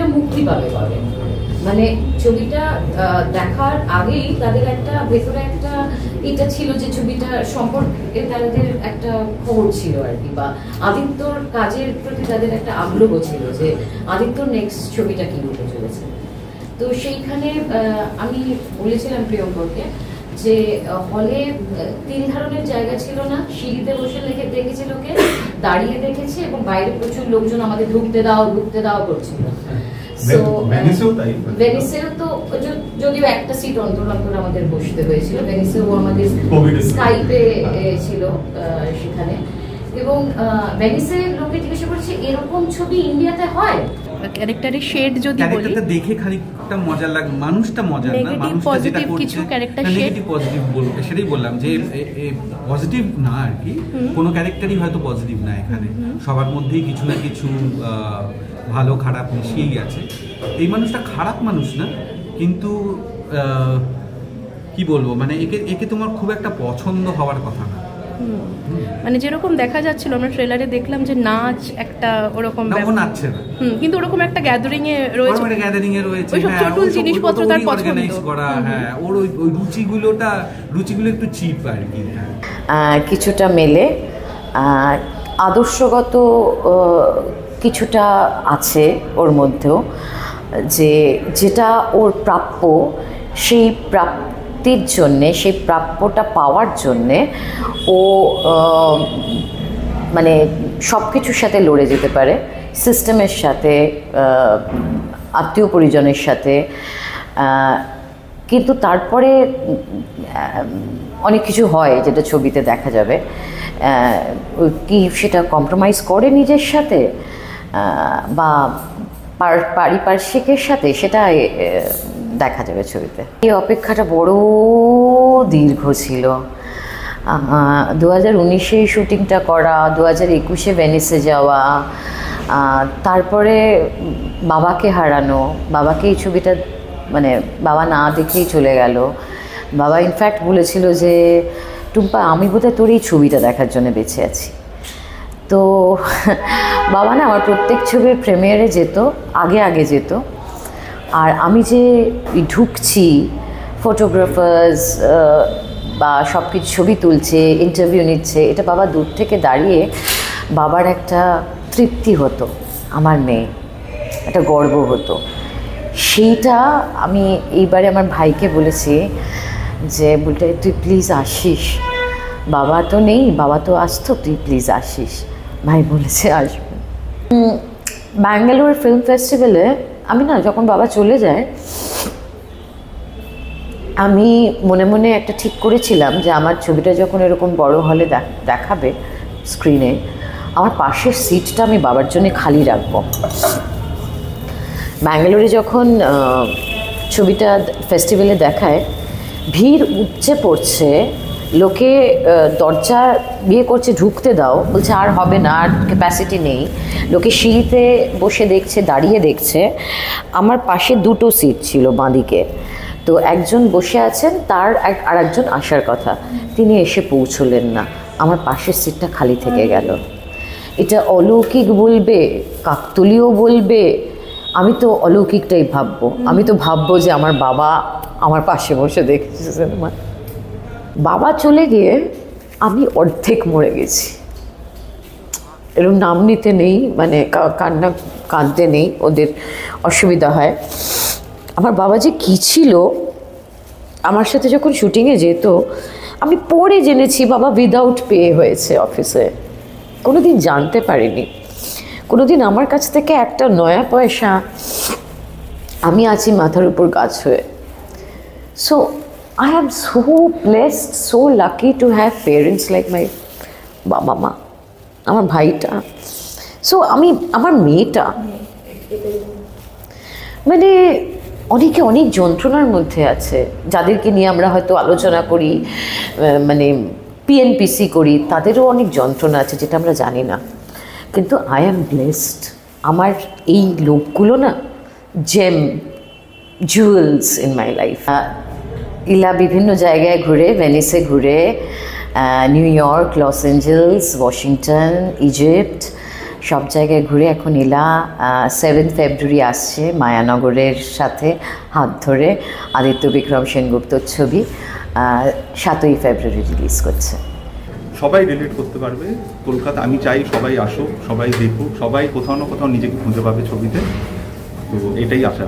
ছবিটা মুক্তি পাবে কবে, মানে ছবিটা দেখার আগেই তাদের একটা ভেতরে একটা এটা ছিল যে ছবিটা সম্পর্কে তাদের একটা খবর ছিল আর কি, বা আদিত্যর কাজের প্রতি তাদের একটা আগ্রহ ছিল যে আদিত্যর নেক্সট ছবিটা কি হতে চলেছে। তো সেইখানে আমি বলেছিলাম প্রিয়ঙ্করকে যে হলে 3 ধরনের জায়গা ছিল না, সিঁড়িতে বসে দেখেছি লোকে, দাঁড়িয়ে দেখেছি, এবং বাইরে প্রচুর লোকজন আমাদের ঢুকতে দাও করছিল। ভেনিসেও তো যদিও একটা সিট অন্তর আমাদের বসতে হয়েছিল, ভেনিসেও আমাদের স্কাইপে ছিল সেখানে, এবং ভেনিসে লোকে জিজ্ঞাসা করছে এরকম ছবি ইন্ডিয়াতে হয়। ক্যারেক্টারের শেড যদি বলি, ক্যারেক্টারটা দেখে খানিকটা মজা লাগে, মানুষটা মজা না, মানুষটা যেটা করছে কিছু ক্যারেক্টার শেড নেগেটিভ পজিটিভ বলবো, সেটাই বললাম যে পজিটিভ না আর কি, কোনো ক্যারেক্টারই হয়তো পজিটিভ না এখানে, সবার মধ্যেই কিছু না কিছু ভালো খারাপ মিশিয়েই আছে। এই মানুষটা খারাপ মানুষ না, কিন্তু কি বলবো, মানে একে তোমার খুব একটা পছন্দ হওয়ার কথা না। মানে যেরকম দেখা যাচ্ছিল, আমরা ট্রেলারে দেখলাম যে নাচ একটা ওরকম নাচছে না, কিন্তু ওরকম একটা গ্যাদারিং এ রয়েছে, হ্যাঁ চটুল জিনিসপত্র তার পছন্দ করা, হ্যাঁ ওর ওই রুচিগুলো একটু চিপ আর কি, কিছুটা মেলে, আদর্শগত কিছুটা আছে ওর মধ্যেও, যেটা ওর প্রাপ্য, সেই প্রাপ্তির জন্যে, সেই প্রাপ্যটা পাওয়ার জন্যে ও মানে সব কিছুর সাথে লড়ে যেতে পারে, সিস্টেমের সাথে, আত্মীয় পরিজনের সাথে, কিন্তু তারপরে অনেক কিছু হয় যেটা ছবিতে দেখা যাবে, কি সেটা কম্প্রোমাইজ করে নিজের সাথে বা পারিপার্শ্বিকের সাথে, সেটা দেখা যাবে ছবিতে। এই অপেক্ষাটা বড় দীর্ঘ ছিল, 2019-এ শুটিংটা করা, 2021-এ ভেনিসে যাওয়া, তারপরে বাবাকে হারানো, বাবাকে এই ছবিটা মানে বাবা না দেখেই চলে গেল। বাবা ইনফ্যাক্ট বলেছিল যে টুম্পা আমি বোধহয় তোর এই ছবিটা দেখার জন্য বেঁচে আছি। তো বাবা না আমার প্রত্যেক ছবির প্রিমিয়ারে যেত, আগে যেত, আর আমি যে ঢুকছি, ফটোগ্রাফার্স বা সব কিছু ছবি তুলছে, ইন্টারভিউ নিচ্ছে, এটা বাবা দূর থেকে দাঁড়িয়ে বাবার একটা তৃপ্তি হতো, আমার মেয়ে, একটা গর্ব হতো। সেইটা আমি এইবারে আমার ভাইকে বলেছি যে বলতে তুই প্লিজ আসিস, বাবা তো নেই, বাবা তো আসতো, তুই প্লিজ আসিস। ভাই বলেছে আসবে। ব্যাঙ্গালোর ফিল্ম ফেস্টিভ্যালে আমি না যখন বাবা চলে যায়, আমি মনে মনে একটা ঠিক করেছিলাম যে আমার ছবিটা যখন এরকম বড় হলে দেখাবে স্ক্রিনে, আমার পাশের সিটটা আমি বাবার জন্য খালি রাখবো। ব্যাঙ্গালোরে যখন ছবিটা ফেস্টিভ্যালে দেখায়, ভিড় উপচে পড়ছে, লোকে দরজা বিয়ে করছে, ঢুকতে দাও, বলছে আর হবে না, আর ক্যাপাসিটি নেই, লোকে সিঁড়িতে বসে দেখছে, দাঁড়িয়ে দেখছে। আমার পাশে 2টো সিট ছিল বাঁদিকে, তো একজন বসে আছেন, তার আর একজন আসার কথা, তিনি এসে পৌঁছলেন না, আমার পাশের সিটটা খালি থেকে গেল। এটা অলৌকিক বলবে, কাকতালীয় বলবে, আমি তো অলৌকিকটাই ভাববো, আমি তো ভাববো যে আমার বাবা আমার পাশে বসে দেখেছে সিনেমা। বাবা চলে গিয়ে আমি অর্ধেক মরে গেছি, এরকম নাম নিতে নেই, মানে কাঁদতে নেই, ওদের অসুবিধা হয়। আমার বাবা যে কী ছিল, আমার সাথে যখন শুটিংয়ে যেত, আমি পরে জেনেছি বাবা উইদাউট পে হয়েছে অফিসে, কোনোদিন জানতে পারিনি, কোনোদিন আমার কাছ থেকে একটা নয়া পয়সা, আমি আছি মাথার উপর গাছ হয়ে। So I am so blessed, so lucky to have parents like my বাবা মা, আমার ভাইটা, সো আমি আমার মেয়েটা, মানে অনেকে অনেক যন্ত্রণার মধ্যে আছে, যাদেরকে নিয়ে আমরা হয়তো আলোচনা করি, মানে পিএনপিসি করি, তাদেরও অনেক যন্ত্রণা আছে যেটা আমরা জানি না, কিন্তু আই অ্যাম ব্লেসড। আমার এই লোকগুলো না gem, jewels in my life. ইলা বিভিন্ন জায়গায় ঘুরে, ভেনিসে ঘুরে, New York, Los Angeles, Washington, Egypt, সব জায়গায় ঘুরে এখন ইলা 7 ফেব্রুয়ারি আসছে মায়ানগরের সাথে হাত ধরে আদিত্য বিক্রম সেনগুপ্তর ছবি 7ই ফেব্রুয়ারি রিলিজ করছে। সবাই রিলেট করতে পারবে কলকাতা। আমি চাই সবাই আসুক, সবাই দেখুক, সবাই কোথাও না কোথাও নিজেকে খুঁজে পাবে ছবিতে, তো এটাই আশা।